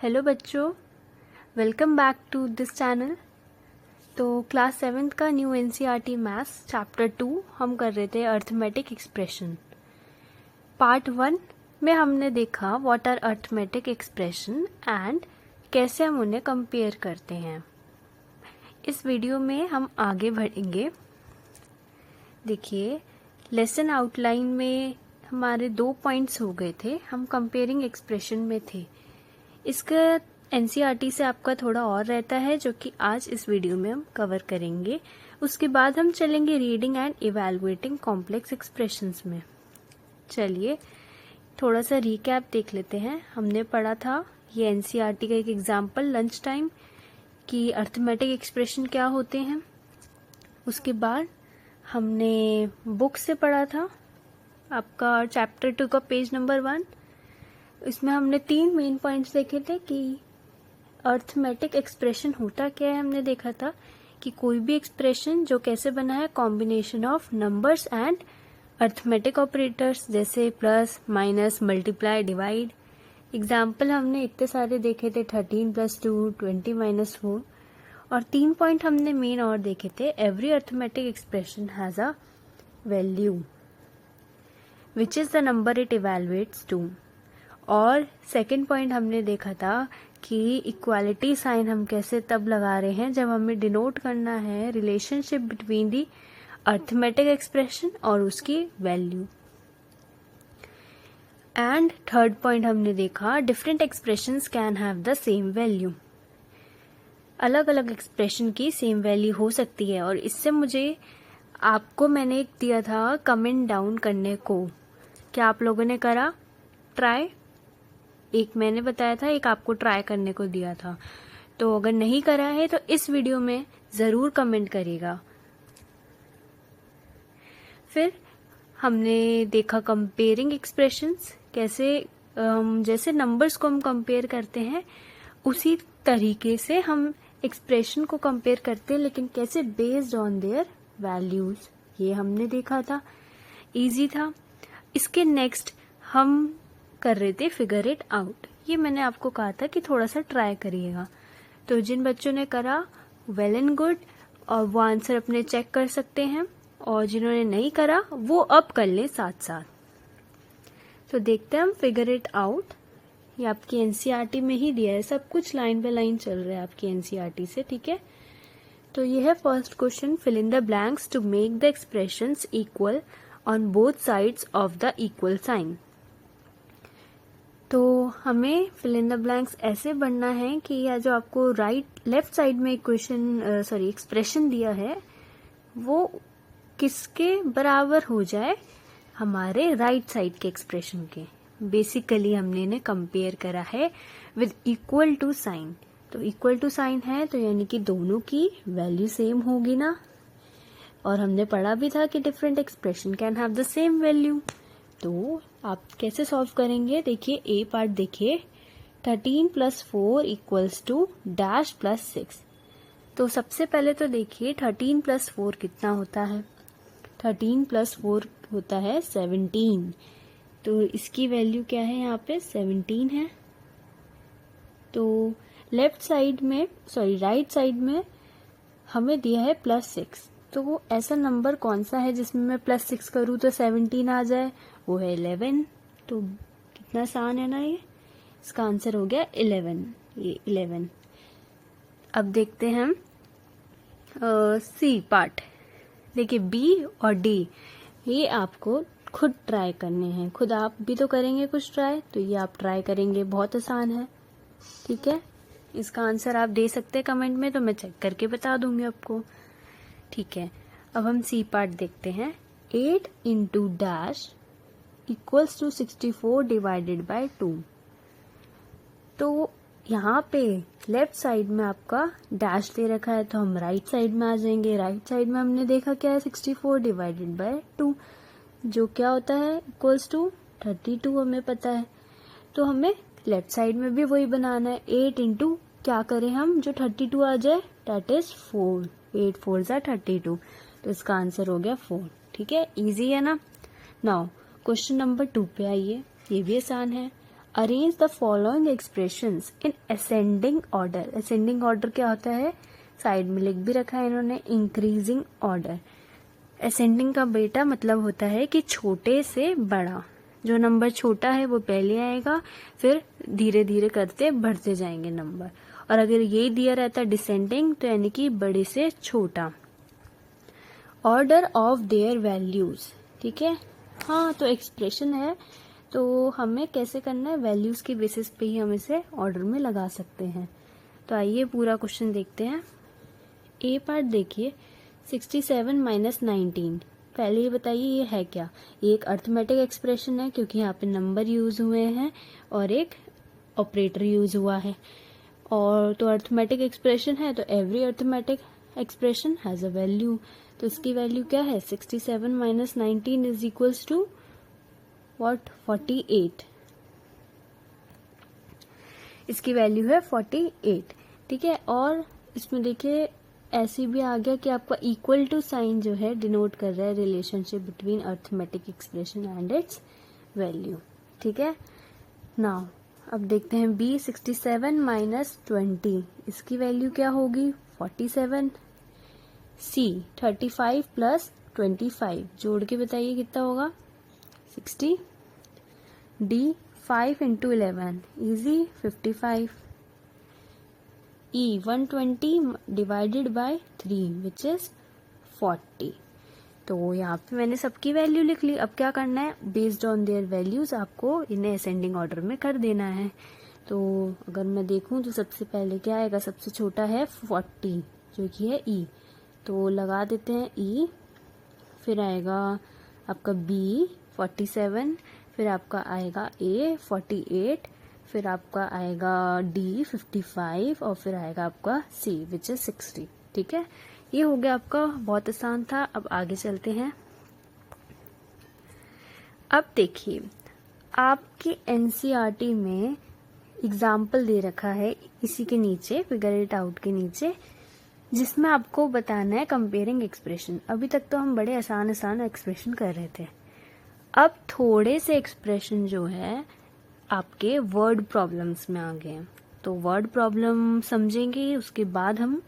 Hello बच्चों, welcome back to this channel. तो class 7th का न्यू एनसीईआरटी मैथ्स चैप्टर 2 हम कर रहे थे अर्थमेटिक एक्सप्रेशन। पार्ट 1 में हमने देखा what are arithmetic expression and कैसे हम उन्हें कंपेयर करते हैं। इस वीडियो में हम आगे बढ़ेंगे। देखिए, लेसन आउटलाइन में हमारे 2 पॉइंट्स हो गए थे, हम कंपेयरिंग एक्सप्रेशन में थे। इसका एनसीईआरटी से आपका थोड़ा और रहता है जो कि आज इस वीडियो में हम कवर करेंगे। उसके बाद हम चलेंगे reading and evaluating complex expressions में। चलिए थोड़ा सा रिकैप देख लेते हैं। हमने पढ़ा था ये एनसीईआरटी का एक एग्जाम्पल लंच टाइम कि अर्थमेटिक एक्सप्रेशन क्या होते हैं। उसके बाद हमने बुक से पढ़ा था आपका चैप्टर 2 का पेज नंबर 1। इसमें हमने 3 मेन पॉइंट्स देखे थे कि अर्थमेटिक एक्सप्रेशन होता क्या है। हमने देखा था कि कोई भी एक्सप्रेशन जो कैसे बना है, combination of numbers and arithmetic operators जैसे plus, minus, multiply, divide. Example हमने इतने सारे देखे थे, 13 + 2, 20 - 4। और 3 पॉइंट हमने मेन और देखे थे, every arithmetic expression has a value which is the number it evaluates to. और सेकंड पॉइंट हमने देखा था कि इक्वालिटी साइन हम कैसे तब लगा रहे हैं जब हमें डिनोट करना है relationship between the arithmetic expression और उसकी वैल्यू। एंड थर्ड पॉइंट हमने देखा different expressions can have the same value. अलग अलग एक्सप्रेशन की सेम वैल्यू हो सकती है। और इससे मुझे आपको मैंने एक दिया था कमेंट डाउन करने को। क्या आप लोगों ने करा ट्राई? एक मैंने बताया था, एक आपको ट्राई करने को दिया था। तो अगर नहीं करा है तो इस वीडियो में जरूर कमेंट करिएगा। फिर हमने देखा कंपेयरिंग एक्सप्रेशंस, कैसे जैसे नंबर्स को हम कंपेयर करते हैं उसी तरीके से हम एक्सप्रेशन को कंपेयर करते हैं, लेकिन कैसे बेस्ड ऑन देयर वैल्यूज, ये हमने देखा था। इजी था। इसके नेक्स्ट हम कर रहे थे फिगर इट आउट। ये मैंने आपको कहा था कि थोड़ा सा ट्राई करिएगा। तो जिन बच्चों ने करा वेल एंड गुड, और वो आंसर अपने चेक कर सकते हैं, और जिन्होंने नहीं करा वो अब कर लें साथ साथ। तो देखते हैं हम फिगर इट आउट। ये आपकी एनसीईआरटी में ही दिया है, सब कुछ लाइन बाय लाइन चल रहा है आपकी एनसीईआरटी से, ठीक है। तो ये है first question, fill in the blanks to make the expressions equal on both sides of the equal sign. तो हमें फिल इन द ब्लैंक्स ऐसे बनना है कि यह जो आपको लेफ्ट साइड में एक्सप्रेशन दिया है वो किसके बराबर हो जाए, हमारे राइट साइड के एक्सप्रेशन के। बेसिकली हमने इन्हें कंपेयर करा है विद इक्वल टू साइन। तो इक्वल टू साइन है तो यानी कि दोनों की वैल्यू सेम होगी ना। और हमने पढ़ा भी था कि different expression can have the same value. तो आप कैसे सॉल्व करेंगे? देखिए ए पार्ट देखिए, 13 + 4 = डैश + 6। तो सबसे पहले तो देखिए 13 + 4 कितना होता है? 13 + 4 होता है 17। तो इसकी वैल्यू क्या है? यहाँ पे 17 है। तो राइट साइड में हमें दिया है +6। तो वो ऐसा नंबर कौन सा है जिसमें मैं +6 करूँ तो 17 आ जाए? वो है 11। तो कितना आसान है ना ये। इसका आंसर हो गया 11। ये 11। अब देखते हैं हम सी पार्ट। देखिए बी और डी ये आपको खुद ट्राई करने हैं। खुद आप भी तो करेंगे कुछ ट्राई, तो ये आप ट्राई करेंगे, बहुत आसान है, ठीक है। इसका आंसर आप दे सकते हैं कमेंट में, तो मैं चेक करके बता दूंगी आपको, ठीक है। अब हम सी पार्ट देखते हैं। 8 × डैश = 64 / 2। तो यहाँ पे लेफ्ट साइड में आपका डैश दे रखा है, तो हम राइट साइड में आ जाएंगे। राइट साइड में हमने देखा क्या है, 64 / 2, जो क्या होता है =32, हमें पता है। तो हमें लेफ्ट साइड में भी वही बनाना है। 8 × क्या करें हम, जो 32 आ जाए, दैट इज 4। 8 × 4 = 32। तो इसका आंसर हो गया 4, ठीक है। इजी है ना। नाउ क्वेश्चन नंबर 2 पे आइए। ये भी आसान है। Arrange the following expressions in ascending order. Ascending order क्या होता है, साइड में लिख भी रखा है इन्होंने, इंक्रीजिंग ऑर्डर। असेंडिंग का बेटा मतलब होता है कि छोटे से बड़ा, जो नंबर छोटा है वो पहले आएगा, फिर धीरे धीरे करते बढ़ते जाएंगे नंबर। और अगर ये दिया रहता है डिसेंडिंग, तो यानी कि बड़े से छोटा। ऑर्डर ऑफ देयर वैल्यूज, ठीक है। हाँ, तो एक्सप्रेशन है, तो हमें कैसे करना है, वैल्यूज के बेसिस पे ही हम इसे ऑर्डर में लगा सकते हैं। तो आइए पूरा क्वेश्चन देखते हैं। ए पार्ट देखिए, 67 माइनस 19। पहले ये बताइए ये है क्या। ये एक अर्थमेटिक एक्सप्रेशन है क्योंकि यहाँ पे नंबर यूज हुए हैं और एक ऑपरेटर यूज हुआ है। और तो अर्थमेटिक एक्सप्रेशन है, तो every arithmetic expression has a value. तो इसकी वैल्यू क्या है, 67 minus 19 is equals to what, 48। इसकी वैल्यू है 48, ठीक है। और इसमें देखिए ऐसे भी आ गया कि आपका इक्वल टू साइन जो है डिनोट कर रहा है relationship between arithmetic expression and it's value, ठीक है। नाउ अब देखते हैं बी, 67 माइनस 20, इसकी वैल्यू क्या होगी, 47। सी, 35 प्लस 25, जोड़ के बताइए कितना होगा, 60। D, 5 into 11, easy, 55। E, 120 divided by 3 which is 40। तो यहाँ पे मैंने सबकी वैल्यू लिख ली। अब क्या करना है, बेस्ड ऑन देयर वैल्यूज आपको इन्हें असेंडिंग ऑर्डर में कर देना है। तो अगर मैं देखूं तो सबसे पहले क्या आएगा, सबसे छोटा है 40 जो कि है E, तो लगा देते हैं E। फिर आएगा आपका B 47, फिर आपका आएगा A 48, फिर आपका आएगा D 55 और फिर आएगा आपका C विच इज 60, ठीक है। ये हो गया आपका, बहुत आसान था। अब आगे चलते हैं। अब देखिए आपकी एनसीईआरटी में एग्जाम्पल दे रखा है इसी के नीचे, फिगर इट आउट के नीचे, जिसमें आपको बताना है कंपेयरिंग एक्सप्रेशन। अभी तक तो हम बड़े आसान आसान एक्सप्रेशन कर रहे थे, अब थोड़े से एक्सप्रेशन जो है आपके वर्ड प्रॉब्लम्स में आ गए हैं। तो वर्ड प्रॉब्लम समझेंगे, उसके बाद हम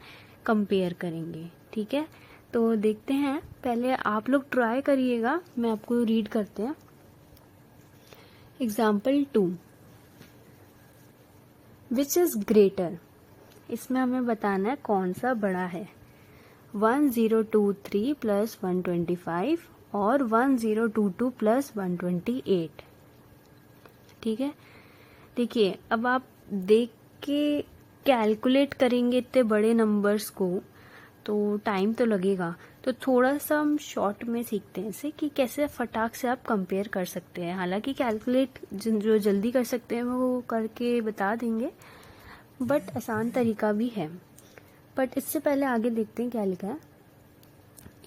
कंपेयर करेंगे, ठीक है। तो देखते हैं, पहले आप लोग ट्राई करिएगा, मैं आपको रीड करते हैं। Example 2, which is greater. इसमें हमें बताना है कौन सा बड़ा है, 1023 प्लस 125 और 1022 प्लस 128, ठीक है। देखिए अब आप देख के कैलकुलेट करेंगे इतने बड़े नंबर्स को तो टाइम तो लगेगा, तो थोड़ा सा हम शॉर्ट में सीखते हैं इसे कि कैसे फटाक से आप कंपेयर कर सकते हैं। हालांकि कैलकुलेट जो जल्दी कर सकते हैं वो करके बता देंगे, बट आसान तरीका भी है। बट इससे पहले आगे देखते हैं क्या लिखा है।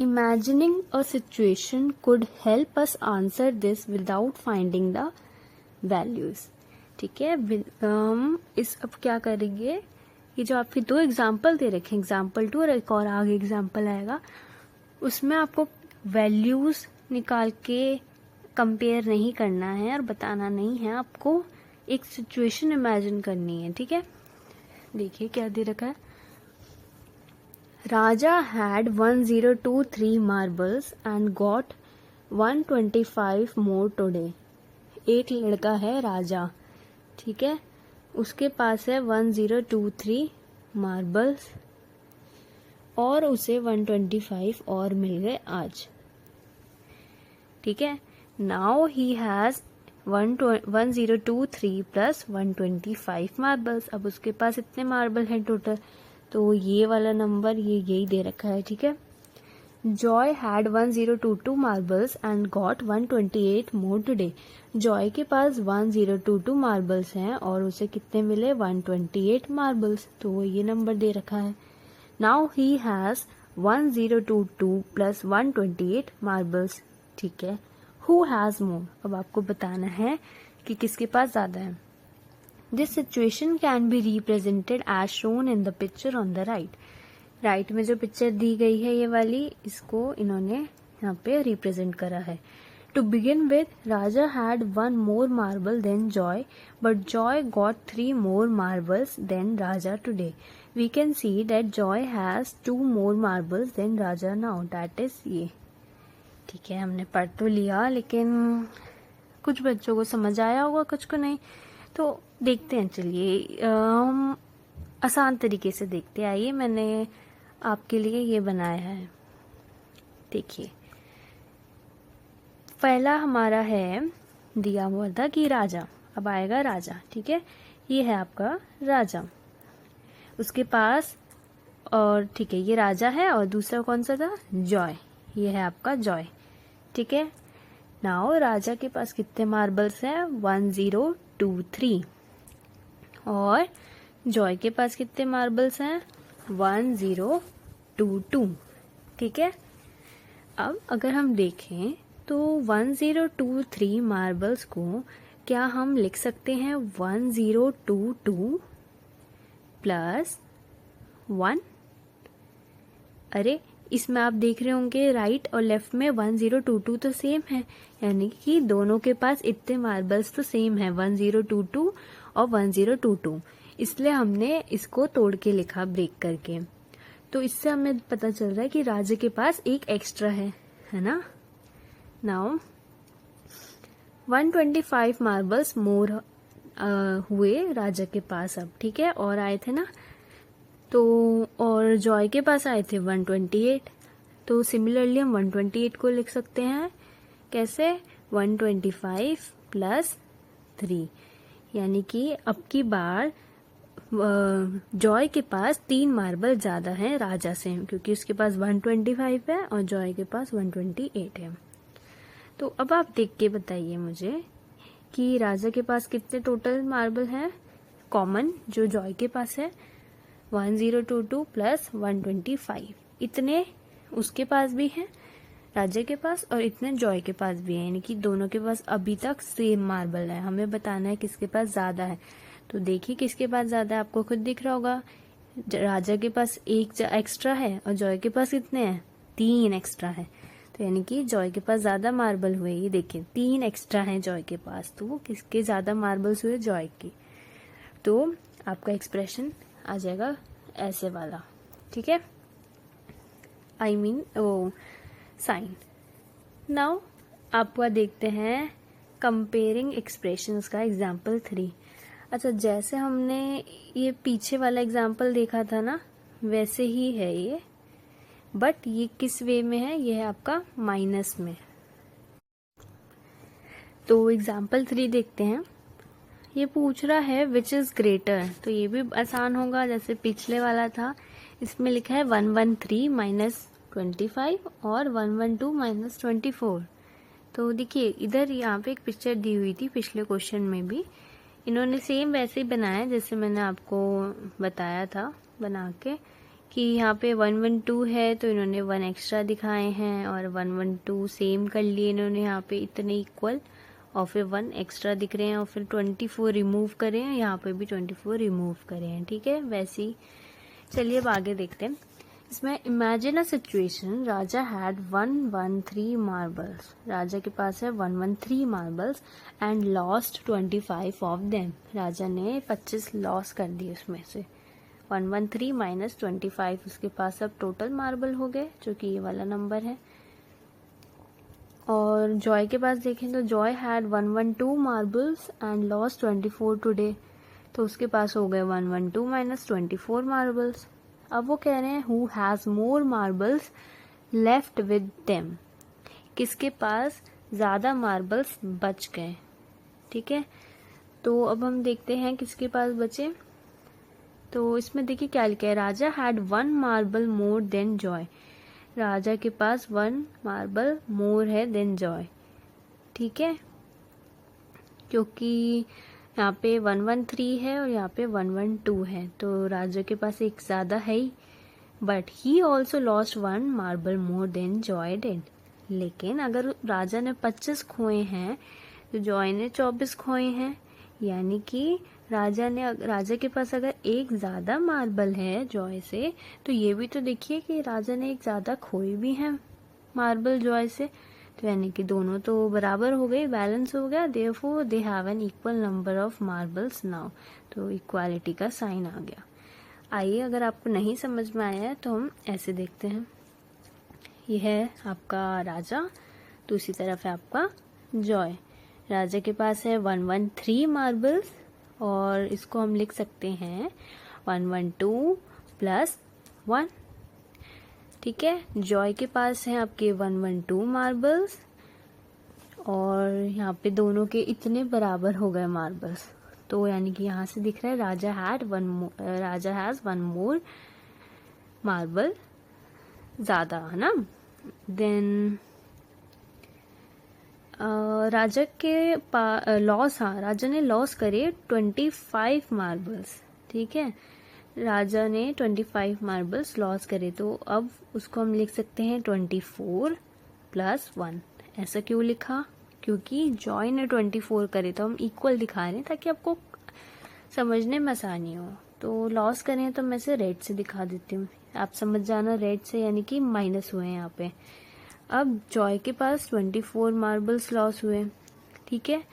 Imagining a situation could help us answer this without finding the values, ठीक है। हम इस अब क्या करेंगे, ये जो आपके दो एग्जाम्पल दे रखे हैं, एग्जाम्पल 2 और एक और आगे एग्जाम्पल आएगा, उसमें आपको वैल्यूज निकाल के कंपेयर नहीं करना है और बताना नहीं है, आपको एक सिचुएशन इमेजिन करनी है, ठीक है। देखिए क्या दे रखा है, Raja had 1023 marbles and got 125 more today. एक लड़का है राजा, ठीक है, उसके पास है 1023 मार्बल्स और उसे 125 और मिल गए आज, ठीक है। Now he has 1023 plus 125 marbles. अब उसके पास इतने मार्बल हैं टोटल, तो ये वाला नंबर ये यही दे रखा है, ठीक है। Joy had 1022 marbles and got 128 more today. Joy के पास 1022 मार्बल्स हैं और उसे कितने मिले, 128 मार्बल्स, तो ये नंबर दे रखा है। Now he has 1022 plus 128 marbles, ठीक है। हु हैज मोर, अब आपको बताना है कि किसके पास ज्यादा है। This situation can be represented as shown in the picture on the right. Right में जो पिक्चर दी गई है ये वाली, इसको इन्होंने यहाँ पे रिप्रेजेंट करा है। To begin with, Raja had 1 more marble than Joy, but Joy got 3 more marbles than Raja today. We can see that Joy has 2 more marbles than Raja now. That is ये. ठीक है, हमने पढ़ तो लिया, लेकिन कुछ बच्चों को समझ आया होगा, कुछ को नहीं. तो देखते हैं, चलिए हम आसान तरीके से देखते हैं. आइए, मैंने आपके लिए ये बनाया है. देखिए, पहला हमारा है, दिया हुआ था कि राजा. अब आएगा राजा. ठीक है, ये है आपका राजा. उसके पास, और ठीक है, ये राजा है, और दूसरा कौन सा था? जॉय. ये है आपका जॉय. ठीक है. नाउ राजा के पास कितने मार्बल्स हैं? 1 0 2 3. और जॉय के पास कितने मार्बल्स हैं? 1 0 2 2. ठीक है. अब अगर हम देखें तो 1 0 2 3 मार्बल्स को क्या हम लिख सकते हैं 1 0 2 2 प्लस 1? अरे, इसमें आप देख रहे होंगे राइट और लेफ्ट में 1 0 2 2 तो सेम है, यानी कि दोनों के पास इतने मार्बल्स तो सेम है, 1 0 2 2 और 1 0 2 2. इसलिए हमने इसको तोड़ के लिखा ब्रेक करके. तो इससे हमें पता चल रहा है कि राजा के पास एक एक्स्ट्रा है ना. नाउ 125 मार्बल्स मोर हुए राजा के पास अब. ठीक है, और आए थे ना. तो और जॉय के पास आए थे 128. तो सिमिलरली हम 128 को लिख सकते हैं कैसे? 125 प्लस 3. यानी कि अब की बार जॉय के पास 3 मार्बल ज्यादा हैं राजा से, क्योंकि उसके पास 125 है और जॉय के पास 128 है. तो अब आप देख के बताइए मुझे कि राजा के पास कितने टोटल मार्बल हैं कॉमन, जो जॉय के पास है 1022 प्लस 125. इतने उसके पास भी हैं राजा के पास, और इतने जॉय के पास भी हैं, यानी कि दोनों के पास अभी तक सेम मार्बल है. हमें बताना है किसके पास ज्यादा है. तो देखिए किसके पास ज्यादा है, आपको खुद दिख रहा होगा. राजा के पास एक एक्स्ट्रा है और जॉय के पास कितने हैं? 3 एक्स्ट्रा है. तो यानी कि जॉय के पास ज्यादा मार्बल हुए. ये देखिए 3 एक्स्ट्रा हैं जॉय के पास, तो वो किसके ज्यादा मार्बल्स हुए? जॉय के. तो आपका एक्सप्रेशन आ जाएगा ऐसे वाला. ठीक है, आई मीन वो साइन. नाउ आपका देखते हैं कंपेयरिंग एक्सप्रेशंस का एग्जाम्पल 3. अच्छा, जैसे हमने ये पीछे वाला एग्जाम्पल देखा था ना, वैसे ही है ये, बट ये किस वे में है? ये है आपका माइनस में. तो एग्जाम्पल 3 देखते हैं. ये पूछ रहा है विच इज ग्रेटर. तो ये भी आसान होगा, जैसे पिछले वाला था. इसमें लिखा है 113 माइनस 25 और 112 माइनस 24. तो देखिए इधर यहाँ पे एक पिक्चर दी हुई थी पिछले क्वेश्चन में भी. इन्होंने सेम वैसे ही बनाया जैसे मैंने आपको बताया था बना के, कि यहाँ पे 112 है तो इन्होंने 1 एक्स्ट्रा दिखाए हैं, और 112 सेम कर लिए इन्होंने यहाँ पे इतने इक्वल, और फिर 1 एक्स्ट्रा दिख रहे हैं, और फिर 24 रिमूव करे हैं, यहाँ पे भी 24 रिमूव करे हैं. ठीक है, वैसे ही. चलिए अब आगे देखते हैं. इसमें imagine a situation, Raja had 113 marbles. Raja के पास है 113 marbles and lost 25 of them. Raja ने 25 लॉस कर दिए उसमें से. 113 माइनस 25, उसके पास अब टोटल मार्बल हो गए, जो कि ये वाला नंबर है. और जॉय के पास देखें तो Joy had 112 marbles and lost 24 today. तो उसके पास हो गए 112 माइनस 24 मार्बल्स. अब वो कह रहे हैं who has more marbles left with them. किसके पास ज्यादा मार्बल्स बच गए. ठीक है, तो अब हम देखते हैं किसके पास बचे. तो इसमें देखिए क्या लिखा है, Raja had 1 marble more than Joy. Raja के पास 1 मार्बल मोर है देन जॉय. ठीक है, क्योंकि यहाँ पे 113 है और यहाँ पे 112 है, तो राजा के पास एक ज्यादा है ही. But he also lost 1 marble more than Joy did. लेकिन अगर राजा ने 25 खोए हैं तो जॉय ने 24 खोए हैं, यानी कि राजा के पास अगर एक ज्यादा मार्बल है जॉय से, तो ये भी तो देखिए कि राजा ने एक ज्यादा खोए भी हैं मार्बल जॉय से. तो यानी कि दोनों तो बराबर हो गए, बैलेंस हो गया, therefore they have an equal number of marbles now. तो इक्वालिटी का साइन आ गया। आइए, अगर आपको नहीं समझ में आया है तो हम ऐसे देखते हैं। ये है आपका राजा, दूसरी तरफ है आपका जॉय। राजा के पास है 113 मार्बल्स और इसको हम लिख सकते हैं 112 प्लस 1। ठीक है, जॉय के पास है आपके 112 मार्बल्स और यहाँ पे दोनों के इतने बराबर हो गए मार्बल्स, तो यानी कि यहाँ से दिख रहा है राजा हैज वन मोर मार्बल ज्यादा, है ना। देन राजा के लॉस, हाँ राजा ने लॉस करे 25 मार्बल्स। ठीक है, राजा ने 25 मार्बल्स लॉस करे, तो अब उसको हम लिख सकते हैं 24 प्लस 1। ऐसा क्यों लिखा? क्योंकि जॉय ने 24 करे, तो हम इक्वल दिखा रहे हैं ताकि आपको समझने में आसानी हो। तो लॉस करें तो मैं से रेड से दिखा देती हूँ, आप समझ जाना, रेड से यानी कि माइनस हुए यहाँ पे। अब जॉय के पास 24 मार्बल्स लॉस हुए। ठीक है,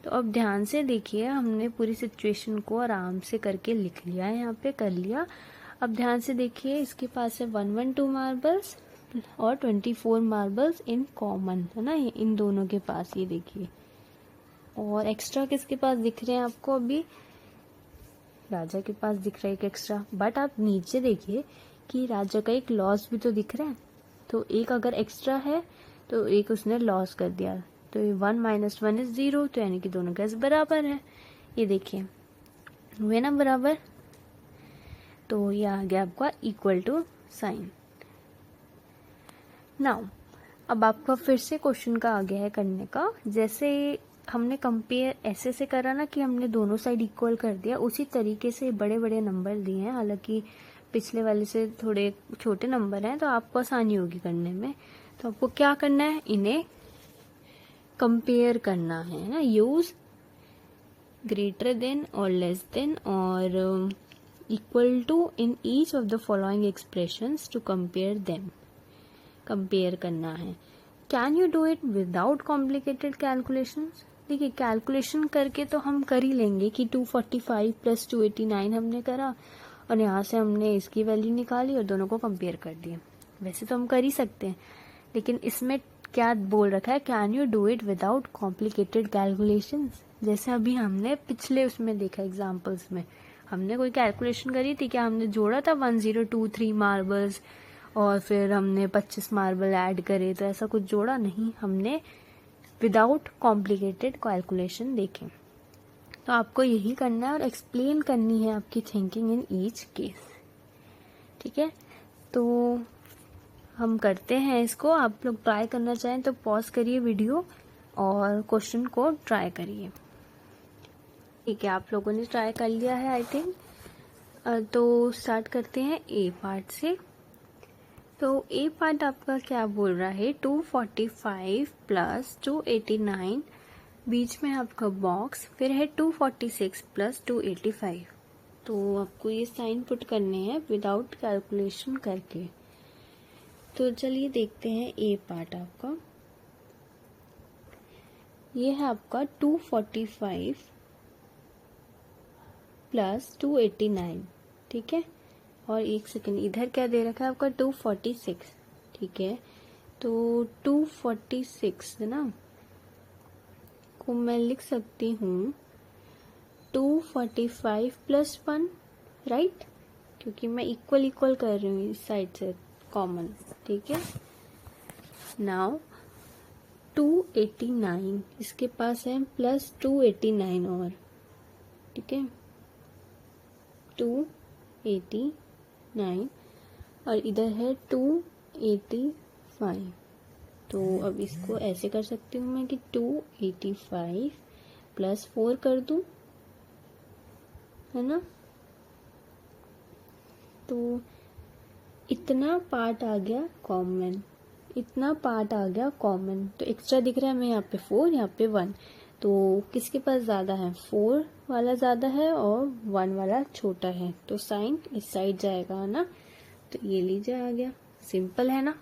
तो अब ध्यान से देखिए, हमने पूरी सिचुएशन को आराम से करके लिख लिया है, यहाँ पे कर लिया। अब ध्यान से देखिए, इसके पास है 112 मार्बल्स और 24 मार्बल्स इन कॉमन, है ना, इन दोनों के पास, ये देखिए। और एक्स्ट्रा किसके पास दिख रहे हैं आपको? अभी राजा के पास दिख रहा है एक एक्स्ट्रा, बट आप नीचे देखिए कि राजा का एक लॉस भी तो दिख रहा है। तो एक अगर एक्स्ट्रा है तो एक उसने लॉस कर दिया, तो 1 माइनस 1 इज 0, तो यानी कि दोनों गैस बराबर है। ये देखिए हुए ना बराबर, तो ये आ गया आपका इक्वल टू साइन। नाउ अब आपका फिर से क्वेश्चन का आ गया है करने का, जैसे हमने कंपेयर ऐसे से करा ना कि हमने दोनों साइड इक्वल कर दिया, उसी तरीके से बड़े बड़े नंबर दिए हैं, हालांकि पिछले वाले से थोड़े छोटे नंबर हैं, तो आपको आसानी होगी करने में। तो आपको क्या करना है, इन्हें कंपेयर करना है ना, यूज ग्रेटर देन और लेस देन और equal to in each of the following expressions to compare them. Compare करना है। Can you do it without complicated calculations? देखिए, कैलकुलेशन करके तो हम कर ही लेंगे कि 245 प्लस 289 हमने करा और यहाँ से हमने इसकी वैल्यू निकाली और दोनों को कंपेयर कर दिया। वैसे तो हम कर ही सकते हैं, लेकिन इसमें क्या बोल रखा है, can you do it without complicated calculations. जैसे अभी हमने पिछले उसमें देखा, एग्जाम्पल्स में हमने कोई कैलकुलेशन करी थी क्या? हमने जोड़ा था 1023 मार्बल्स और फिर हमने 25 मार्बल ऐड करे, तो ऐसा कुछ जोड़ा नहीं, हमने विदाउट कॉम्प्लिकेटेड कैलकुलेशन देखे। तो आपको यही करना है और एक्सप्लेन करनी है आपकी थिंकिंग इन ईच केस। ठीक है, तो हम करते हैं इसको। आप लोग ट्राई करना चाहें तो पॉज करिए वीडियो और क्वेश्चन को ट्राई करिए। ठीक है, आप लोगों ने ट्राई कर लिया है आई थिंक। तो स्टार्ट करते हैं ए पार्ट से। तो ए पार्ट आपका क्या बोल रहा है, 245 प्लस 289, बीच में आपका बॉक्स, फिर है 246 प्लस 285। तो आपको ये साइन पुट करने हैं विदाउट कैलकुलेशन करके। तो चलिए देखते हैं ए पार्ट आपका। ये है आपका 245 प्लस 289। ठीक है, और एक सेकंड, इधर क्या दे रखा है आपका 246। ठीक है, तो 246 है ना, को मैं लिख सकती हूँ 245 प्लस 1, राइट, क्योंकि मैं इक्वल इक्वल कर रही हूँ इस साइड से कॉमन। ठीक है, नाउ 289 इसके पास है प्लस 289 और, ठीक है, 289 और इधर है 285। तो अब इसको ऐसे कर सकती हूँ मैं कि 285 प्लस 4 कर दूं, है ना। तो इतना पार्ट आ गया कॉमन, इतना पार्ट आ गया कॉमन। तो एक्स्ट्रा दिख रहा है हमें यहाँ पे 4, यहाँ पे 1। तो किसके पास ज्यादा है, 4 वाला ज्यादा है और 1 वाला छोटा है, तो साइन इस साइड जाएगा, है ना। तो ये लीजिए आ गया, सिंपल है ना,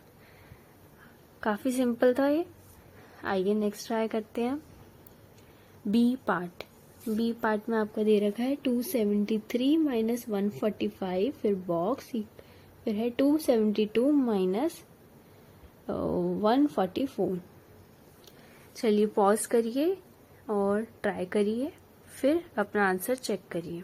काफी सिंपल था ये। आइए नेक्स्ट ट्राई करते हैं बी पार्ट। बी पार्ट में आपका दे रखा है 273 माइनस 145, फिर बॉक्स, फिर है 272 माइनस 144। चलिए पॉज करिए और ट्राई करिए, फिर अपना आंसर चेक करिए।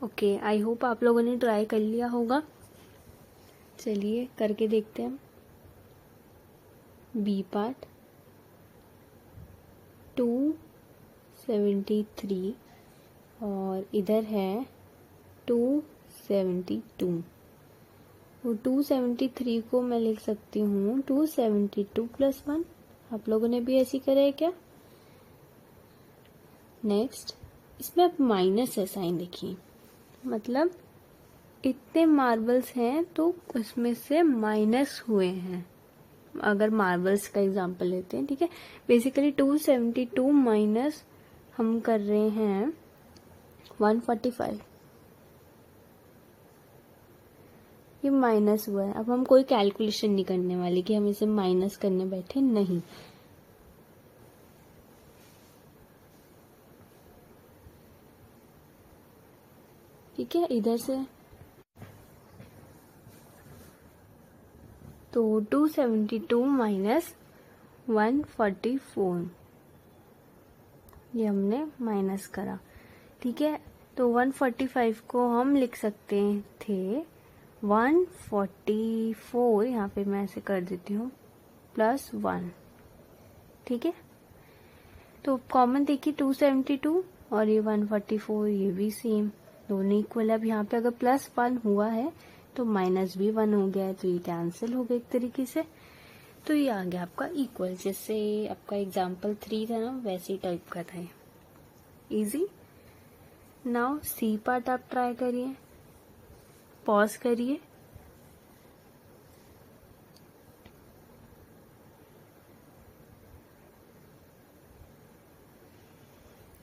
ओके, आई होप आप लोगों ने ट्राई कर लिया होगा। चलिए करके देखते हैं। बी पार्ट 273 और इधर है 272। वो 273 को मैं लिख सकती हूँ 272 प्लस 1। आप लोगों ने भी ऐसी करा है क्या? नेक्स्ट, इसमें अब माइनस है साइन, देखिए मतलब इतने मार्बल्स हैं तो उसमें से माइनस हुए हैं। अगर मार्बल्स का एग्जांपल लेते हैं, ठीक है। बेसिकली 272 माइनस हम कर रहे हैं 145, ये माइनस हुआ है। अब हम कोई कैलकुलेशन नहीं करने वाले कि हम इसे माइनस करने बैठे, नहीं। ठीक है, इधर से तो 272 माइनस 144 ये हमने माइनस करा, ठीक है। तो 145 को हम लिख सकते थे 144, यहाँ पे मैं ऐसे कर देती हूँ, प्लस 1, ठीक है। तो कॉमन देखिए 272 और ये 144, ये भी सेम, दोनों इक्वल है। अब यहाँ पे अगर प्लस 1 हुआ है तो माइनस भी 1 हो गया है, तो ये कैंसिल हो गया एक तरीके से। तो ये आ गया आपका इक्वल, जैसे आपका एग्जाम्पल 3 था ना, वैसे ही टाइप का था। इजी। नाउ सी पार्ट आप ट्राई करिए, पॉज करिए।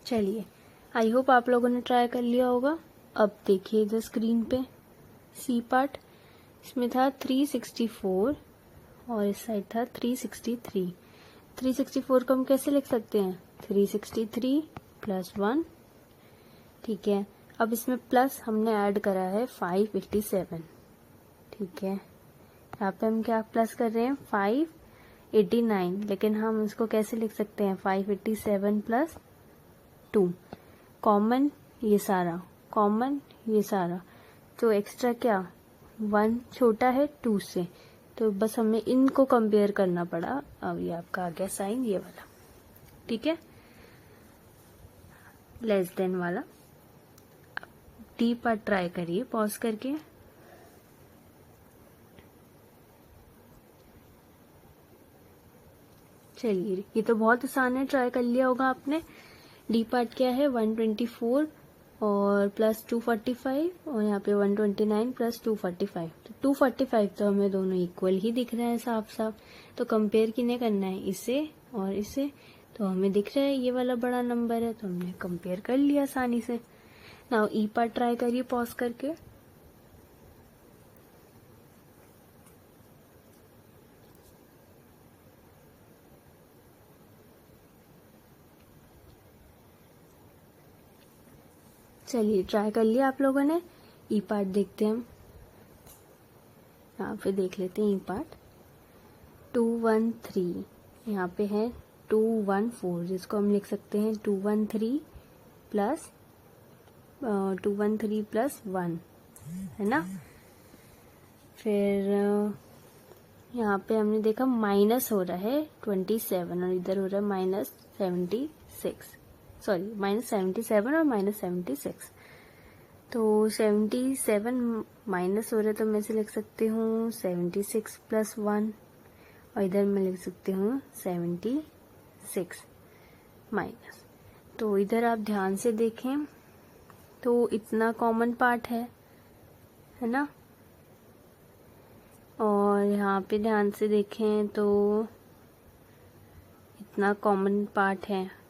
चलिए, आई होप आप लोगों ने ट्राई कर लिया होगा। अब देखिए इधर स्क्रीन पे सी पार्ट, इसमें था 364 और इस साइड था 363। 364 को हम कैसे लिख सकते हैं? 363 प्लस 1, ठीक है। अब इसमें प्लस हमने ऐड करा है 587, ठीक है। यहाँ पे हम क्या प्लस कर रहे हैं? 589, लेकिन हम इसको कैसे लिख सकते हैं? 587 प्लस 2, कॉमन ये सारा, कॉमन ये सारा, तो एक्स्ट्रा क्या 1 छोटा है 2 से, तो बस हमें इनको कंपेयर करना पड़ा। अब ये आपका आ गया साइन ये वाला, ठीक है, लेस देन वाला। डी पार्ट ट्राई करिए पॉज करके। चलिए, ये तो बहुत आसान है, ट्राई कर लिया होगा आपने। डी पार्ट क्या है? 124 और प्लस 245 और यहाँ पे 129 प्लस 245। तो 245 तो हमें दोनों इक्वल ही दिख रहा है साफ साफ। तो कंपेयर किन्हें करना है? इसे और इसे। तो हमें दिख रहा है ये वाला बड़ा नंबर है, तो हमने कंपेयर कर लिया आसानी से। नाउ ई पार्ट ट्राई करिए पॉज करके। चलिए ट्राई कर लिया आप लोगों ने। ई पार्ट देखते हैं हम, यहाँ पे देख लेते हैं ई पार्ट। 213 यहाँ पे है 214, जिसको हम लिख सकते हैं 213 प्लस 1 है ना। फिर यहाँ पे हमने देखा माइनस हो रहा है 27 और इधर हो रहा है माइनस 76, सॉरी माइनस 77 और माइनस 76। तो 77 माइनस हो रहा है, तो मैं से लिख सकती हूँ 76 प्लस 1 और इधर मैं लिख सकती हूँ 76 माइनस। तो इधर आप ध्यान से देखें तो इतना कॉमन पार्ट है ना, और यहाँ पे ध्यान से देखें तो इतना कॉमन पार्ट है।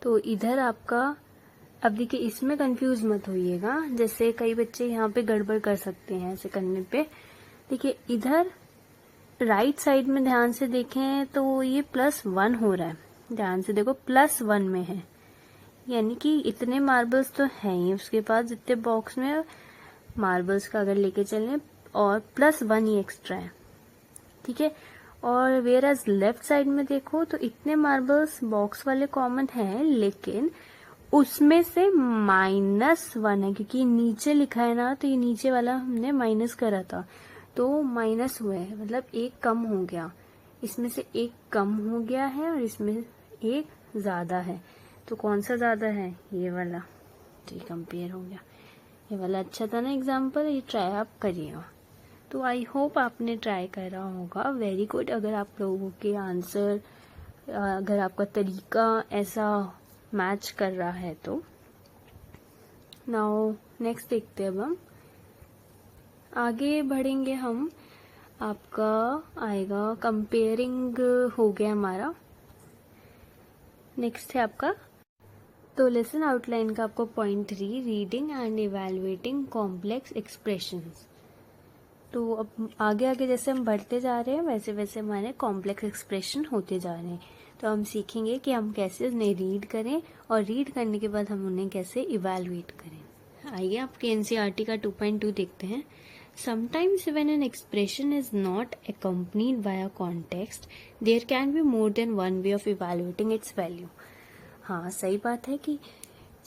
तो इधर आपका, अब देखिए इसमें कंफ्यूज मत होइएगा, जैसे कई बच्चे यहाँ पे गड़बड़ कर सकते हैं ऐसे करने पे। देखिए इधर राइट साइड में ध्यान से देखें तो ये +1 हो रहा है, ध्यान से देखो +1 में है, यानी कि इतने मार्बल्स तो हैं ही उसके पास जितने बॉक्स में मार्बल्स का अगर लेके चलें, और +1 ही एक्स्ट्रा है, ठीक है। और वेयर लेफ्ट साइड में देखो तो इतने मार्बल्स बॉक्स वाले कॉमन हैं, लेकिन उसमें से -1 है, क्योंकि नीचे लिखा है ना, तो ये नीचे वाला हमने माइनस करा था तो माइनस हुआ है, मतलब एक कम हो गया, इसमें से एक कम हो गया है और इसमें एक ज्यादा है। तो कौन सा ज्यादा है? ये वाला, तो ये कंपेयर हो गया। ये वाला अच्छा था ना एग्जाम्पल, ये ट्राई आप करिएगा। तो आई होप आपने ट्राई करा होगा, वेरी गुड। अगर आप लोगों के आंसर, अगर आपका तरीका ऐसा मैच कर रहा है तो। नाउ नेक्स्ट देखते हैं, अब हम आगे बढ़ेंगे। हम आपका आएगा कंपेयरिंग, हो गया हमारा। नेक्स्ट है आपका, तो लेसन आउटलाइन का आपको point 3, reading and evaluating complex expressions. तो अब आगे आगे जैसे हम बढ़ते जा रहे हैं वैसे वैसे हमारे कॉम्प्लेक्स एक्सप्रेशन होते जा रहे हैं। तो हम सीखेंगे कि हम कैसे उन्हें रीड करें, और रीड करने के बाद हम उन्हें कैसे इवैल्यूएट करें। आइए आपके एनसीईआरटी का 2.2 देखते हैं। Sometimes when an expression is not accompanied by a context, there can be more than one way of evaluating its value. हाँ, सही बात है कि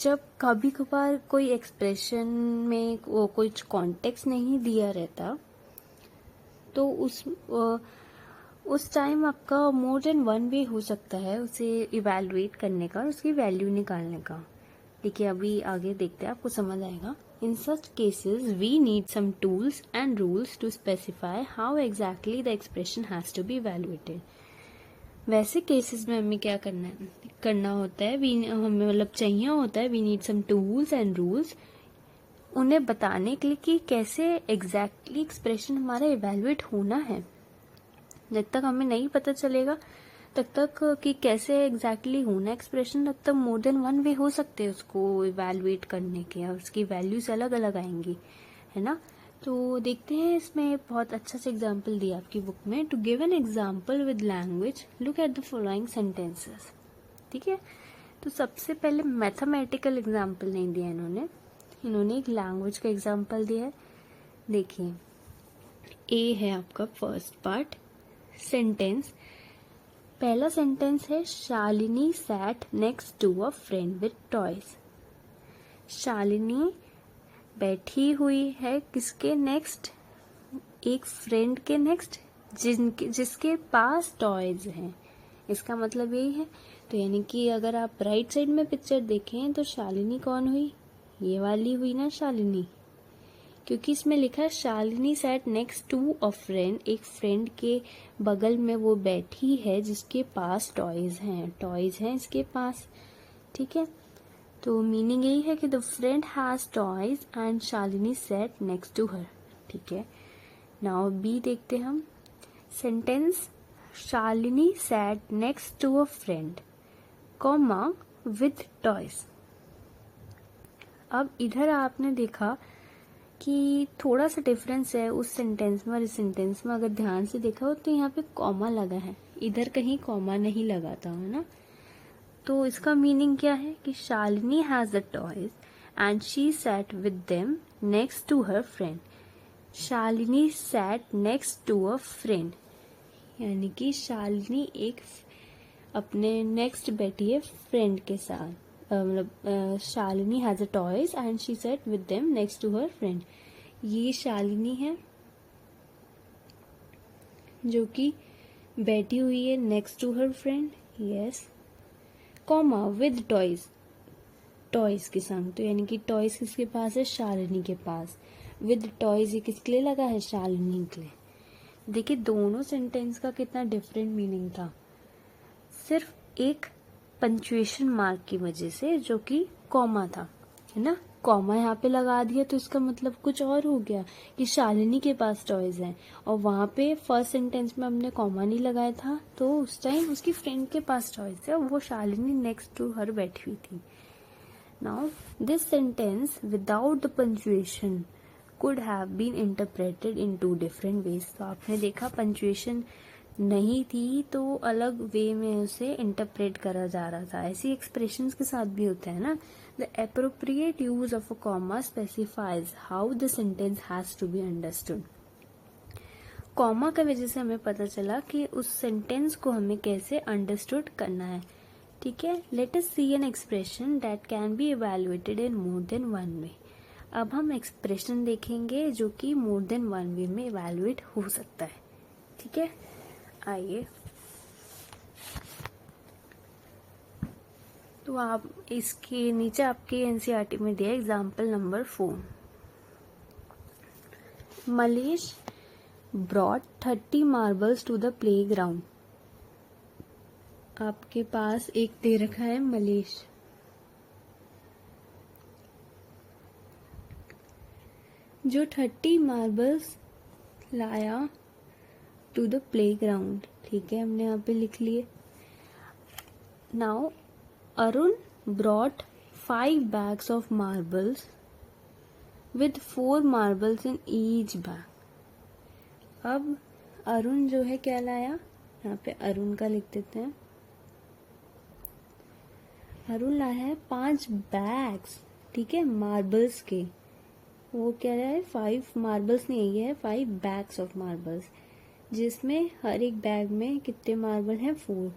जब कभी कभार कोई एक्सप्रेशन में वो कुछ कॉन्टेक्स्ट नहीं दिया रहता, तो उस टाइम आपका मोर देन वन वे हो सकता है उसे इवैल्यूएट करने का और उसकी वैल्यू निकालने का। देखिए अभी आगे देखते हैं, आपको समझ आएगा। In such cases, we need some tools and rules to specify how exactly the expression has to be evaluated. वैसे केसेस में हमें क्या करना होता है, हमें मतलब चाहिए होता है, we need some tools and rules, उन्हें बताने के लिए कि कैसे exactly एक्सप्रेशन हमारा इवेल्युएट होना है। जब तक हमें नहीं पता चलेगा तब तक कि कैसे एग्जैक्टली होना एक्सप्रेशन, तब तक मोर देन वन वे हो सकते हैं उसको इवैल्यूएट करने के, और उसकी वैल्यूज अलग अलग आएंगी, है ना। तो देखते हैं, इसमें बहुत अच्छा सा एग्जाम्पल दिया आपकी बुक में। To give an example with language, look at the following sentences. ठीक है, तो सबसे पहले मैथमेटिकल एग्जाम्पल नहीं दिया इन्होंने एक लैंग्वेज का एग्जाम्पल दिया है। देखिए ए है आपका फर्स्ट पार्ट सेंटेंस। पहला सेंटेंस है Shalini sat next to a friend with toys. Shalini बैठी हुई है किसके नेक्स्ट? एक फ्रेंड के नेक्स्ट जिसके पास टॉयज हैं। इसका मतलब यही है। तो यानी कि अगर आप राइट साइड में पिक्चर देखें तो शालिनी कौन हुई? ये वाली हुई ना शालिनी, क्योंकि इसमें लिखा है Shalini sat next to a friend, एक फ्रेंड के बगल में वो बैठी है जिसके पास टॉयज हैं इसके पास। ठीक है, तो मीनिंग यही है कि the friend has toys and Shalini sat next to her. ठीक है, नाउ बी देखते हैं हम। Sentence Shalini sat next to a friend comma with toys. अब इधर आपने देखा कि थोड़ा सा डिफरेंस है उस सेंटेंस में और इस सेंटेंस में। अगर ध्यान से देखा हो तो यहाँ पे कॉमा लगा है, इधर कहीं कॉमा नहीं लगा था, है ना। तो इसका मीनिंग क्या है कि Shalini has the toys and she sat with them next to her friend. Shalini sat next to a friend, यानी कि शालिनी एक अपने नेक्स्ट बैठी है फ्रेंड के साथ। मतलब Shalini has a toys and she set with them next to her friend. ये शालिनी है जो कि बैठी हुई है next to her friend, yes, comma with toys, toys के संग। तो यानी कि टॉयज किसके पास है? शालिनी के पास। विद टॉयज ये किसके लिए लगा है? शालिनी के लिए। देखिए दोनों सेंटेंस का कितना डिफरेंट मीनिंग था, सिर्फ एक पंक्चुएशन मार्क की वजह से, जो कि कॉमा था, है ना। कॉमा यहाँ पे लगा दिया तो इसका मतलब कुछ और हो गया कि शालिनी के पास टॉयज हैं, और वहाँ पे फर्स्ट सेंटेंस में हमने कॉमा नहीं लगाया था तो उस टाइम उसकी फ्रेंड के पास टॉयज है और वो शालिनी नेक्स्ट टू हर बैठी हुई थी. Now this sentence without the punctuation could have been interpreted in 2 different ways. तो आपने देखा पंचुएशन नहीं थी तो अलग वे में उसे इंटरप्रेट करा जा रहा था. ऐसी एक्सप्रेशंस के साथ भी होता है ना. The appropriate use of a comma specifies how the sentence has to be understood. Comma की वजह से हमें पता चला कि उस सेंटेंस को हमें कैसे अंडरस्टूड करना है. ठीक है, let us see an expression that can be evaluated in more than one way. अब हम एक्सप्रेशन देखेंगे जो कि मोर देन वन वे में इवैल्यूएट हो सकता है. ठीक है, आइए. तो आप इसके नीचे आपके एनसीईआरटी में दिया example number 4. Malesh brought 30 marbles to the playground. आपके पास एक दे रखा है मलेश, जो 30 मार्बल्स लाया टू द प्लेग्राउंड. ठीक है, हमने यहाँ पे लिख लिए. Now Arun brought 5 bags of marbles with 4 marbles in each bag. अब अरुण जो है क्या लाया, यहाँ पे अरुण का लिख देते हैं. अरुण लाया है 5 बैग्स. ठीक है, मार्बल्स के. वो क्या है, 5 मार्बल्स नहीं है, 5 बैग्स ऑफ मार्बल्स, जिसमें हर एक बैग में कितने मार्बल हैं, 4.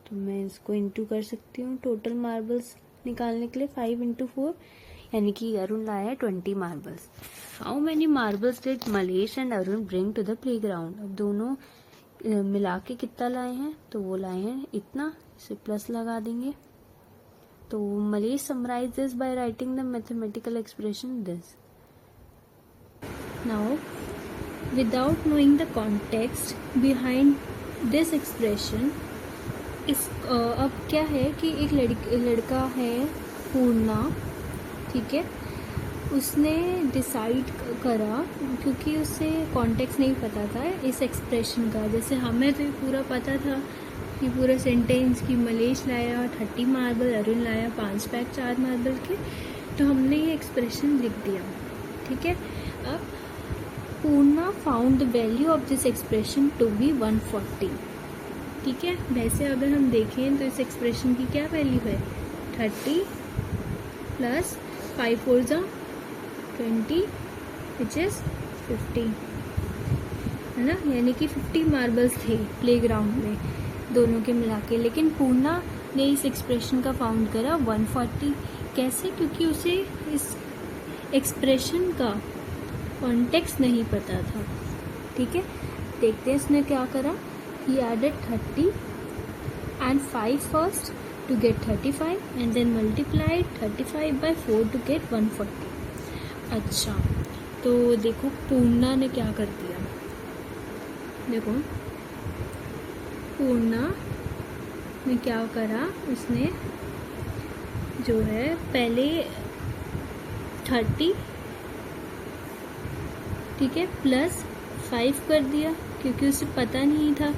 तो मैं इसको इंटू कर सकती हूँ टोटल मार्बल्स निकालने के लिए. 5 into 4 यानी कि अरुण लाया है 20 marbles. How many marbles did Malesh and Arun bring to the playground. अब दोनों मिला के कितना लाए हैं, तो वो लाए हैं इतना. इसे प्लस लगा देंगे. तो Malesh summarise this by writing the mathematical expression this. Now without knowing the context behind this expression, इस अब क्या है कि एक लड़का है पूर्णा. ठीक है, उसने डिसाइड करा, क्योंकि उसे कॉन्टेक्स्ट नहीं पता था इस एक्सप्रेशन का. जैसे हमें तो पूरा पता था कि पूरा सेंटेंस कि मलेश लाया 30 मार्बल, अरुण लाया 5 बैग 4 मार्बल के, तो हमने ये एक्सप्रेशन लिख दिया. ठीक है, अब Purna found the value of this expression to be 140. ठीक है, वैसे अगर हम देखें तो इस एक्सप्रेशन की क्या वैल्यू है, 30 प्लस 5 4 20 विच इज 50, है ना. यानी कि 50 मार्बल्स थे प्लेग्राउंड में दोनों के मिला के. लेकिन पूर्णा ने इस एक्सप्रेशन का फाउंड करा 140. कैसे, क्योंकि उसे इस एक्सप्रेशन का कॉन्टेक्स्ट नहीं पता था. ठीक है, देखते हैं इसने क्या करा. He added 30 and 5 first to get 35 and then multiplied 35 by 4 to get 140. अच्छा, तो देखो पूर्णा ने क्या कर दिया. देखो पूर्णा ने क्या करा, उसने जो है पहले 30, ठीक है, प्लस 5 कर दिया, क्योंकि उसे पता नहीं था.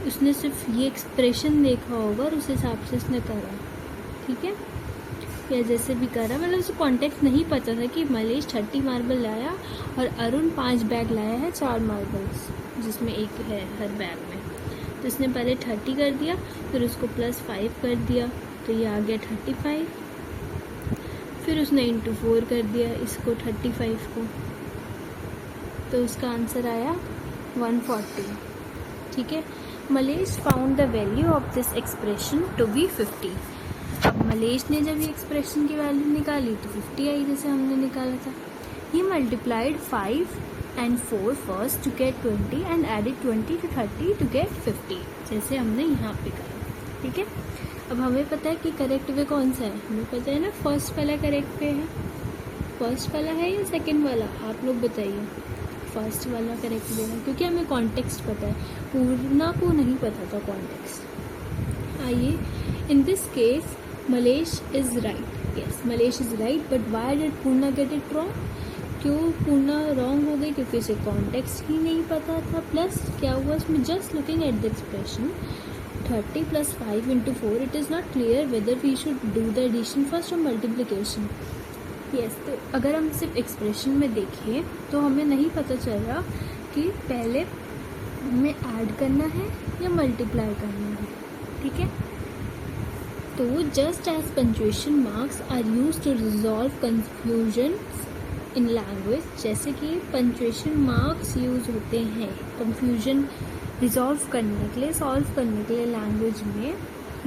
उसने सिर्फ ये एक्सप्रेशन देखा होगा और उस हिसाब से उसने करा. ठीक है, या जैसे भी करा, मतलब उसे कॉन्टेक्स्ट नहीं पता था कि मलेश 30 मार्बल लाया और अरुण 5 बैग लाया है 4 मार्बल्स, जिसमें एक है हर बैग में. तो उसने पहले 30 कर दिया, फिर उसको प्लस 5 कर दिया, तो ये आ गया 35. फिर उसने इंटू 4 कर दिया इसको 35 को, तो उसका आंसर आया 140. ठीक है, Malesh found the value of this expression to be 50. अब मलेश ने जब ये एक्सप्रेशन की वैल्यू निकाली तो 50 आई, जैसे हमने निकाला था. ही multiplied 5 and 4 first to get 20 and added 20 to 30 to get 50, जैसे हमने यहाँ पे करा. ठीक है, अब हमें पता है कि करेक्ट वे कौन सा है. हमें पता है ना, फर्स्ट वाला करेक्ट वे है. फर्स्ट वाला है या सेकंड वाला, आप लोग बताइए. फर्स्ट वाला करेक्ट वे है, क्योंकि हमें कॉन्टेक्स्ट पता है. पूर्णा को नहीं पता था कॉन्टेक्स्ट. आइए, in this case Mallesh is right. Yes, Mallesh is right, but why did Purna get it wrong? क्यों पूर्णा रॉन्ग हो गई? क्योंकि उसे कॉन्टेक्स्ट ही नहीं पता था। प्लस क्या हुआ इसमें, just looking at the expression 30 + 5 × 4, it is not clear whether we should do the addition first और मल्टीप्लिकेशन। यस, तो अगर हम सिर्फ एक्सप्रेशन में देखें तो हमें नहीं पता चल रहा कि पहले हमें ऐड करना है या मल्टीप्लाई करना है, ठीक है। तो just as punctuation marks are used to resolve confusion in language, जैसे कि पंक्चुएशन मार्क्स यूज होते हैं कंफ्यूजन रिजॉल्व करने के लिए, सॉल्व करने के लिए लैंग्वेज में,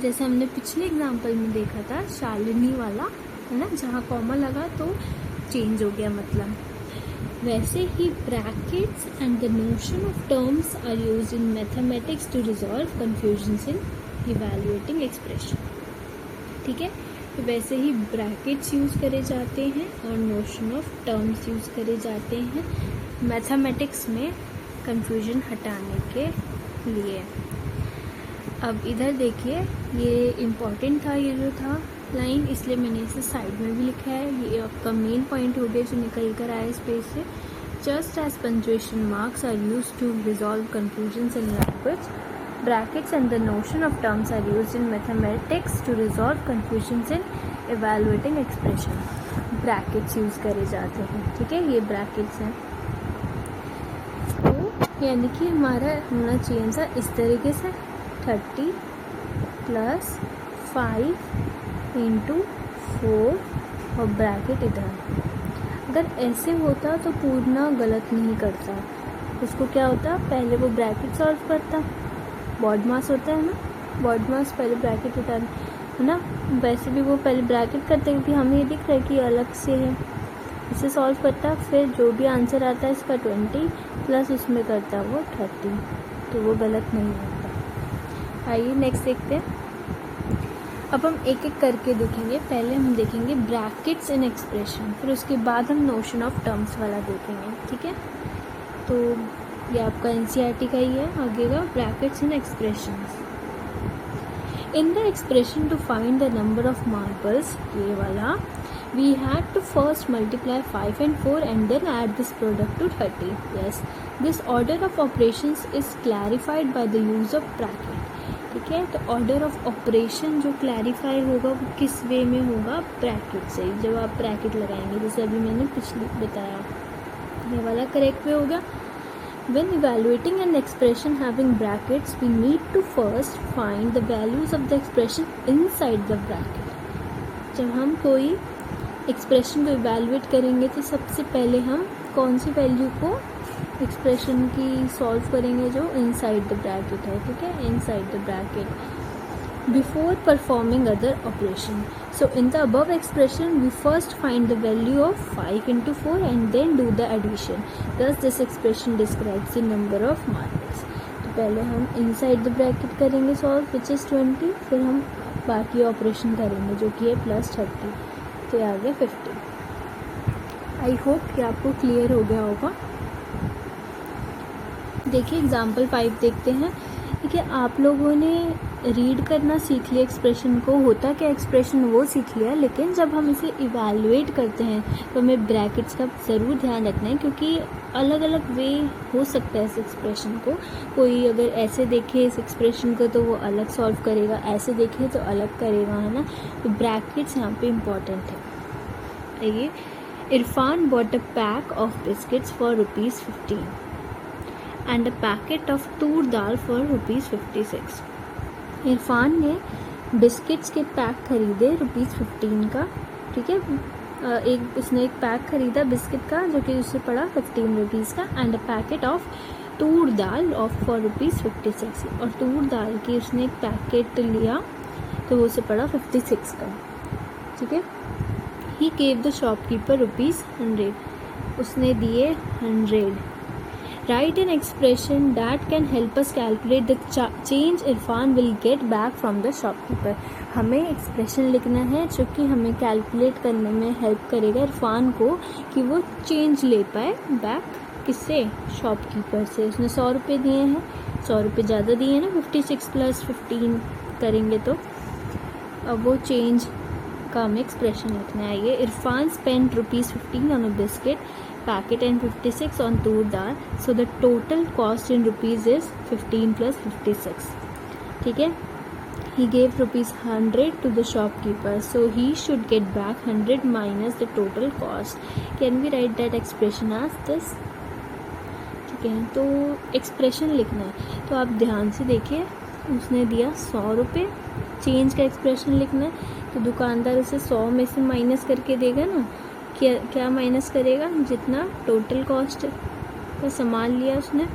जैसे हमने पिछले एग्जाम्पल में देखा था शालिनी वाला, है ना, जहाँ कॉमा लगा तो चेंज हो गया मतलब। वैसे ही brackets and the notion of terms are used in mathematics to resolve confusions in evaluating expression, ठीक है। तो वैसे ही ब्रैकेट्स यूज़ करे जाते हैं और नोशन ऑफ टर्म्स यूज़ करे जाते हैं मैथमेटिक्स में कंफ्यूजन हटाने के लिए। अब इधर देखिए, ये इम्पॉर्टेंट था ये जो था लाइन, इसलिए मैंने इसे साइड में भी लिखा है। ये आपका मेन पॉइंट हो गया जो निकल कर आया इस पेज से। Just as punctuation marks are used to resolve confusions in language, brackets and the notion of terms are used in mathematics to resolve confusions in evaluating expression। brackets use करे जाते हैं, ठीक है, ये brackets हैं। तो यानी कि हमारा होना चाहिए था इस तरीके से 30 + 5 × 4 और ब्रैकेट इधर। अगर ऐसे होता तो पूर्णा गलत नहीं करता, उसको क्या होता, पहले वो ब्रैकेट सॉल्व करता, बॉड मास होता है ना, बॉड मास पहले ब्रैकेट उठा है ना, वैसे भी वो पहले ब्रैकेट करते हैं क्योंकि हमें ये दिख रहा है कि अलग से है, इसे सॉल्व करता, फिर जो भी आंसर आता है इसका 20 प्लस उसमें करता वो 30, तो वो गलत नहीं होता। आइए नेक्स्ट देखते हैं। अब हम एक एक करके देखेंगे। पहले हम देखेंगे ब्रैकेट्स इन एक्सप्रेशन, फिर उसके बाद हम नोशन ऑफ टर्म्स वाला देखेंगे, ठीक है। तो ये आपका एनसीईआरटी का ही है आगे का, brackets in expressions. In the expression to find the number of marbles, ये वाला, we had to first multiply 5 and 4 and then add this product to 30। yes, this order of operations is clarified by the use of bracket, ठीक है। तो order of operation जो clarify होगा वो किस वे में होगा, ब्रैकेट से, जब आप ब्रैकेट लगाएंगे, जैसे अभी मैंने पिछले बताया, ये वाला करेक्ट वे होगा। When evaluating an expression having brackets, we need to first find the values of the expression inside the bracket। जब हम कोई एक्सप्रेशन को इवेलुएट करेंगे तो सबसे पहले हम कौन सी वैल्यू को एक्सप्रेशन की सॉल्व करेंगे, जो इनसाइड द ब्रैकेट है, ठीक है, inside the bracket, before performing other operation. So in the above expression, we first find the value of 5 × 4 and then do the addition. Thus this expression describes the number of marbles। तो पहले हम inside the bracket करेंगे solve, which is 20, फिर हम बाकी operation करेंगे जो कि है +30, तो ये आ गया 50। आई होप कि आपको क्लियर हो गया होगा। देखिए एग्जाम्पल 5 देखते हैं। देखिए आप लोगों ने रीड करना सीख लिया एक्सप्रेशन को, होता क्या एक्सप्रेशन वो सीख लिया, लेकिन जब हम इसे इवैल्यूएट करते हैं तो हमें ब्रैकेट्स का ज़रूर ध्यान रखना है, क्योंकि अलग अलग वे हो सकता है इस एक्सप्रेशन को। कोई अगर ऐसे देखे इस एक्सप्रेशन को तो वो अलग सॉल्व करेगा, ऐसे देखे तो अलग करेगा, है ना। तो ब्रैकेट्स यहाँ पे इम्पॉर्टेंट है। आइए, Irfan bought a pack of biscuits for ₹15 and a packet of Toor dal for ₹56। Irfan ने बिस्किट्स के पैक खरीदे ₹15 का, ठीक है। उसने एक पैक खरीदा बिस्किट का जो कि उससे पड़ा ₹15 का, and a packet of Toor dal of for ₹56, और तूर दाल की उसने एक पैकेट लिया तो वो उसे पड़ा 56 का, ठीक है। ही गेव द शॉपकीपर ₹100, उसने दिए 100। Write an expression that can help us calculate the change Irfan will get back from the shopkeeper। हमें एक्सप्रेशन लिखना है जो कि हमें कैलकुलेट करने में हेल्प करेगा इरफान को कि वो चेंज ले पाए बैक, किससे, शॉपकीपर से। उसने 100 रुपये दिए हैं, 100 रुपये ज़्यादा दिए हैं ना, 56 + 15 करेंगे तो अब वो चेंज का हमें एक्सप्रेशन लिखना है। ये Irfan spend ₹15 on a biscuit packet and 56 on Toor dal, so the total cost in rupees is 15 + 56। ठीक है। He gave ₹100 to the shopkeeper, so he should get back 100 minus the total cost. Can we write that expression as this? ठीक है, तो expression लिखना है। तो आप ध्यान से देखिए, उसने दिया 100 रुपये, चेंज का एक्सप्रेशन लिखना है। तो दुकानदार उसे 100 में से माइनस करके देगा ना। क्या माइनस करेगा? जितना टोटल कॉस्ट का सामान लिया उसने,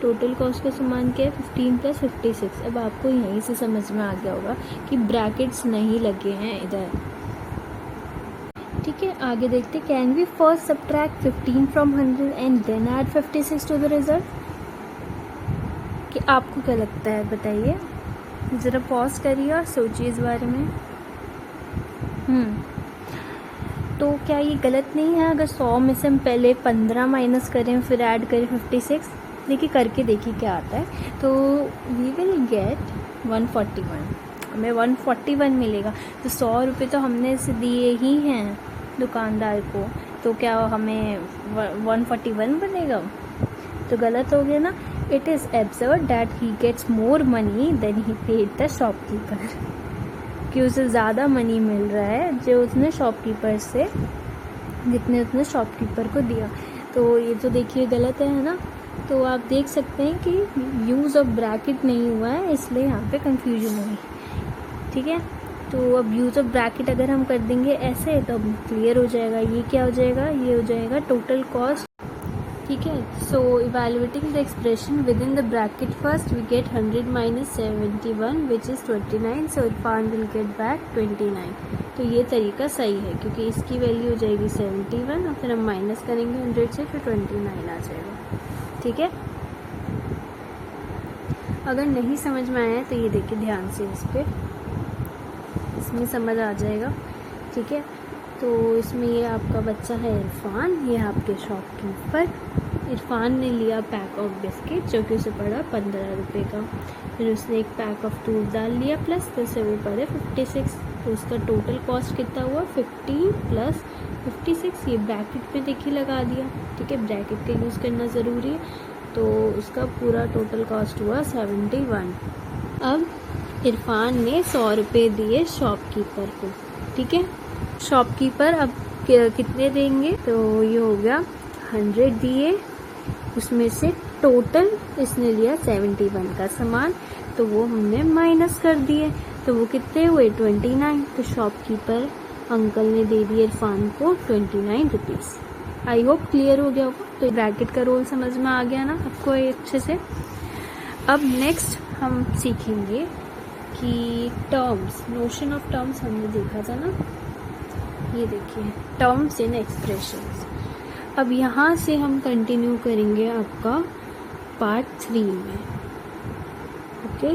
टोटल कॉस्ट का सामान क्या है? 15 + 56। अब आपको यहीं से समझ में आ गया होगा कि ब्रैकेट्स नहीं लगे हैं इधर। ठीक है, आगे देखते। Can we first subtract 15 from 100 and then add 56 to the result? कि आपको क्या लगता है, बताइए। ज़रा पॉज करिए और सोचिए इस बारे में। तो क्या ये गलत नहीं है अगर 100 में से हम पहले 15 माइनस करें फिर ऐड करें 56? देखिए, करके देखिए क्या आता है। तो वी विल गेट 141, हमें 141 मिलेगा। तो 100 रुपये तो हमने इसे दिए ही हैं दुकानदार को, तो क्या हमें 141 बनेगा? तो गलत हो गया ना। It is absurd that he gets more money than he paid the shopkeeper, कि उसे ज़्यादा मनी मिल रहा है जो उसने शॉपकीपर से, जितने उसने शॉपकीपर को दिया। तो ये तो देखिए गलत है ना। तो आप देख सकते हैं कि यूज़ ऑफ ब्रैकेट नहीं हुआ है, इसलिए यहाँ पे कंफ्यूजन हुई। ठीक है, तो अब यूज़ ऑफ ब्रैकेट अगर हम कर देंगे ऐसे तो अब क्लियर हो जाएगा। ये क्या हो जाएगा? ये हो जाएगा टोटल कॉस्ट। ठीक है, so evaluating the expression within the bracket first we get 100 - 71 which is 29, so Irfan will get back 29। तो ये तरीका सही है क्योंकि इसकी वैल्यू हो जाएगी 71 और फिर हम माइनस करेंगे 100 से, फिर 29 आ जाएगा। ठीक है, अगर नहीं समझ में आया तो ये देखिए ध्यान से, इस पर इसमें समझ आ जाएगा। ठीक है, तो इसमें ये आपका बच्चा है इरफान, ये आपके शॉपकीपर। इरफान ने लिया पैक ऑफ बिस्किट जो कि उसे पड़ा 15 रुपये का, फिर उसने एक पैक ऑफ तूर दाल लिया प्लस, तो उसे वो पड़े 56। तो उसका टोटल कॉस्ट कितना हुआ? 15 + 56। ये ब्रैकेट में देखिए लगा दिया। ठीक है, ब्रैकेट का यूज़ करना ज़रूरी है। तो उसका पूरा टोटल कॉस्ट हुआ 71। अब इरफान ने 100 रुपये दिए शॉपकीपर को। ठीक है, शॉपकीपर अब कितने देंगे? तो ये हो गया 100 दिए, उसमें से टोटल इसने लिया 71 का सामान, तो वो हमने माइनस कर दिए। तो वो कितने हुए? 29। तो शॉपकीपर अंकल ने दे दिए इरफान को 29 रुपीज़। आई होप क्लियर हो गया होगा। तो ब्रैकेट का रोल समझ में आ गया ना आपको अच्छे से। अब नेक्स्ट हम सीखेंगे कि टर्म्स, नोशन ऑफ टर्म्स हमने देखा था ना, ये देखिए टर्म्स इन एक्सप्रेशंस। अब यहाँ से हम कंटिन्यू करेंगे आपका पार्ट 3 में। ओके,